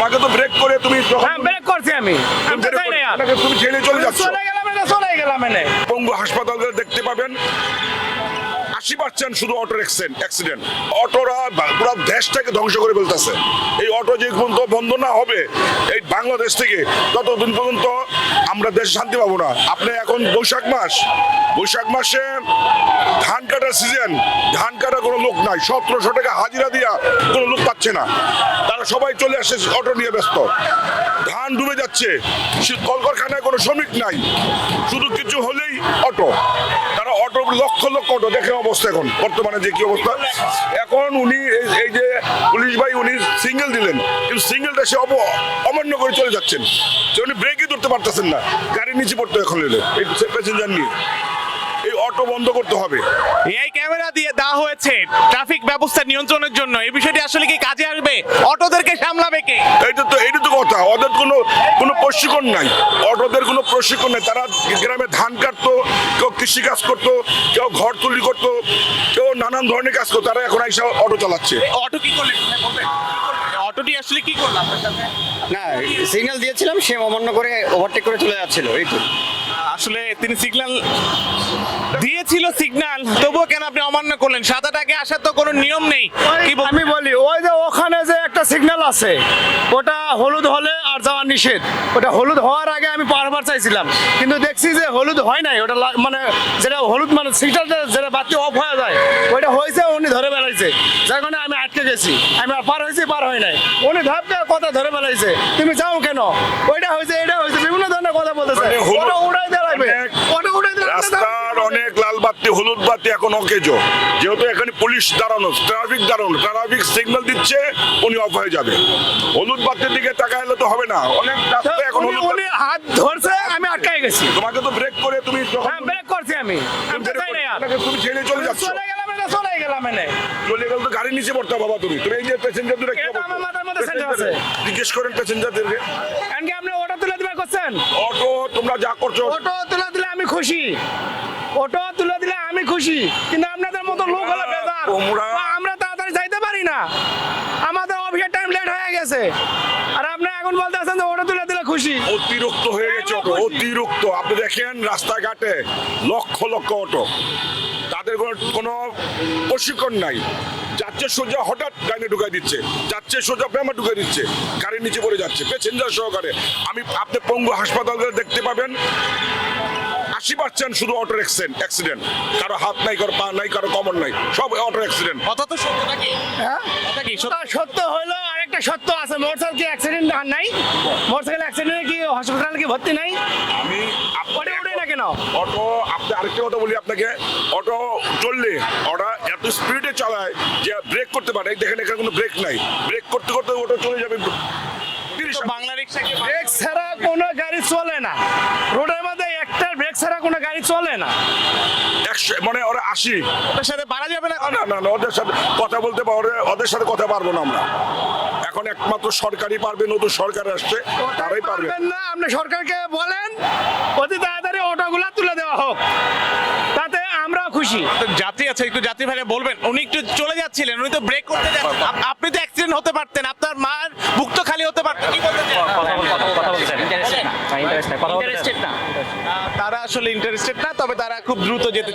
তোমাকে তো ব্রেক করে তুমি হ্যাঁ ব্রেক করছি আমি তো চাই না আর। তুমি ছেড়ে চলে যাচ্ছ। চলে গেলাম এনে। পঙ্গু হাসপাতালে দেখতে পাবেন 80% শুধু অটোর অ্যাক্সিডেন্ট। অটোরা পুরো দেশটাকে ধ্বংস করে ফেলতেছে। এই অটো যে পর্যন্ত বন্ধ না হবে এই বাংলাদেশ থেকে, ততদিন পর্যন্ত আমরা দেশে শান্তি পাবো না। আপনি এখন বৈশাখ মাসে ধান কাটার সিজন, ধান কাটার কোনো লোক নাই। 1700 টাকা হাজিরা দিয়া কোনো লোক পাচ্ছে না। তারা সবাই চলে আসছে অটো নিয়ে ব্যস্ত। ধান ডুবে যাচ্ছে, কলকারখানায় কোনো শ্রমিক নাই, শুধু কিছু হলেই অটো। তারা অটো লক্ষ লক্ষ অটো, দেখে অবস্থা এখন বর্তমানে যে কি অবস্থা। এখন উনি এই যে পুলিশ ভাই উনি সিঙ্গেল দিলেন, কিন্তু সিঙ্গেলটা সে অমান্য করে চলে যাচ্ছেন। উনি ব্রেকই ধরতে পারতেছেন না, গাড়ির নিচে পড়তে এখন এলে এই প্যাসেঞ্জার নিয়ে। এই অটো বন্ধ করতে হবে। এই ক্যামেরা দিয়ে দেওয়া হয়েছে ট্রাফিক ব্যবস্থা নিয়ন্ত্রণের জন্য। এই বিষয়টি আসলে কি কাজে আসবে? অটোদেরকে সামলাবে কে? এইটা তো কথা। ওদের কোনো প্রশিক্ষণ নাই, অটোদের কোনো প্রশিক্ষণ নেই। তারা গ্রামে ধান কাটতো, কেউ কৃষি কাজ করতো, কেউ ঘর তৈরি করতো, কেউ নানান ধরনের কাজ করতো। তারা এখন এসে অটো চালাচ্ছে। অটো কি করলেন? অটোটি আসলে কি করলো আপনার সাথে? না, সিগন্যাল দিয়েছিলাম, সে অমান্য করে ওভারটেক করে চলে যাচ্ছিল, এই তো। আসলে তিনি সিগন্যাল দিয়েছিল, সিগন্যাল তবুও কেন আপনি অমান্য করলেন? 7-8 আগে আসার তো কোনো নিয়ম নেই। কি আমি বলি ওই যে ওখানে যে একটা সিগন্যাল আছে, ওটা হলুদ হলে আর যাওয়া নিষেধ। ওটা হলুদ হওয়ার আগে আমি পারবার চাইছিলাম, কিন্তু দেখছি যে হলুদ হয় নাই। ওটা মানে যেটা হলুদ মানে সিগন্যাল যেটা বাতি অফ হয়ে যায়, ওইটা হয়েছে, উনি ধরে বেড়াইছে, যার কারণে আমি আটকে গেছি। আমি আর পার হয়েছি, পার হয় নাই। উনি ধাপকে কথা ধরে বেড়াইছে, তুমি যাও কেন, ওইটা হয়েছে, এটা হয়েছে, বিভিন্ন ধরনের কথা বলতেছে। মানে হলুদ- ওটা উড়াই দেওয়াবে, ওটা উড়াই রাস্তার অনেক লাল বাতি, হলুদ বাতি এখন অকেজো। যেহেতু এখানে পুলিশ দাঁড়ানো, ট্রাফিক সিগন্যাল দিচ্ছে, উনি অফ হয়ে যাবে। হলুদ বাতির দিকে তাকাইলে তো হবে না। অনেক রাস্তা এখন হলুদ উনি হাত ধরছে, আমি আটকাই গেছি। তোমাকে তো ব্রেক করে তুমি হ্যাঁ ব্রেক করছি আমি তো চাই না আর। তুমি ছেড়ে চলে যাচ্ছ। চলে গেলাম এনে। চলে গেলে তো গাড়ির নিচে পড়তে বাবা। তুমি এই যে প্যাসেঞ্জার দুটো কি এটা আমার মাথার মধ্যে সেন্টার আছে। জিজ্ঞেস করেন প্যাসেঞ্জারদেরকে। কারণ কি আপনি ওটা তুলে দিবে করছেন? অটো তোমরা যা করছো, অটো তুলে দিলে আমি খুশি, অটো তুলে দিলে আমি খুশি, কিন্তু আপনাদের মতো লোক হলে বেজার। তোমরা- আমরা তাড়াতাড়ি যাইতে পারি না, আমাদের অফিসের টাইম লেট হয়ে গেছে, আর আপনি এখন বলতে আছেন যে অটো তুলে দিলে খুশি। অতিরিক্ত হয়ে গেছে অটো, অতিরিক্ত। আপনি দেখেন রাস্তাঘাটে লক্ষ লক্ষ অটো, তাদের কোনো প্রশিক্ষণ নাই। যাচ্ছে সোজা হঠাৎ লাইনে ঢুকাই দিচ্ছে, যাচ্ছে সোজা প্রেমা ঢুকাই দিচ্ছে, গাড়ির নিচে পড়ে যাচ্ছে প্যাসেঞ্জার সহকারে। আপনি পঙ্গু হাসপাতালে দেখতে পাবেন 80% শুধু অটোর অ্যাক্সিডেন্ট। কারো হাত নাই, কারো পা নাই, কারো কমর নাই, সব অটোর অ্যাক্সিডেন্ট। কথা তো সত্য নাকি? হ্যাঁ কথা কি সত্য? সত্য হইলো, আরেকটা সত্য আছে। মোটরসাইকেল কি অ্যাক্সিডেন্ট নাই? মোটরসাইকেল অ্যাক্সিডেন্টে কি হসপিটালে কি ভর্তি নাই? আমি ওটা উঠে না কেন? অটো, আপনি আরেকটা কথা বলি আপনাকে, অটো চললে ওরা এত স্পিডে চালায় যে ব্রেক করতে পারে। এই দেখেন এখানে কোনো ব্রেক নাই, ব্রেক করতে করতে অটো চলে যাবে 30। বাংলা রিক্সাকে ব্রেক ছাড়া কোনো গাড়ি চলে না, রোডের মধ্যে একটা ব্রেক ছাড়া কোনো গাড়ি চলে না। মানে ওরা 80। ওটার সাথে পারা যাবে না? না, ওদের সাথে কথা বলতে পারবে, ওদের সাথে কথা পারবো না আমরা। এখন একমাত্র সরকারই পারবে, নতুন সরকার আসছে, তারাই পারবে। পারবেন না, আপনি সরকারকে বলেন অতি তাড়াতাড়ি অটোগুলা তুলে দেওয়া হোক, তাতে আমরাও খুশি। যাত্রী আছে, একটু যাত্রী ভাইরা বলবেন। উনি একটু চলে যাচ্ছিলেন, উনি তো ব্রেক করতে যাচ্ছেন। আপনি তো অ্যাক্সিডেন্ট হতে পারতেন, আপনার মার বুক তো খালি হতে পারতেন। কি বলতে চান? তারা আসলে ইন্টারেস্টেড না, তবে তারা খুব দ্রুত যেতে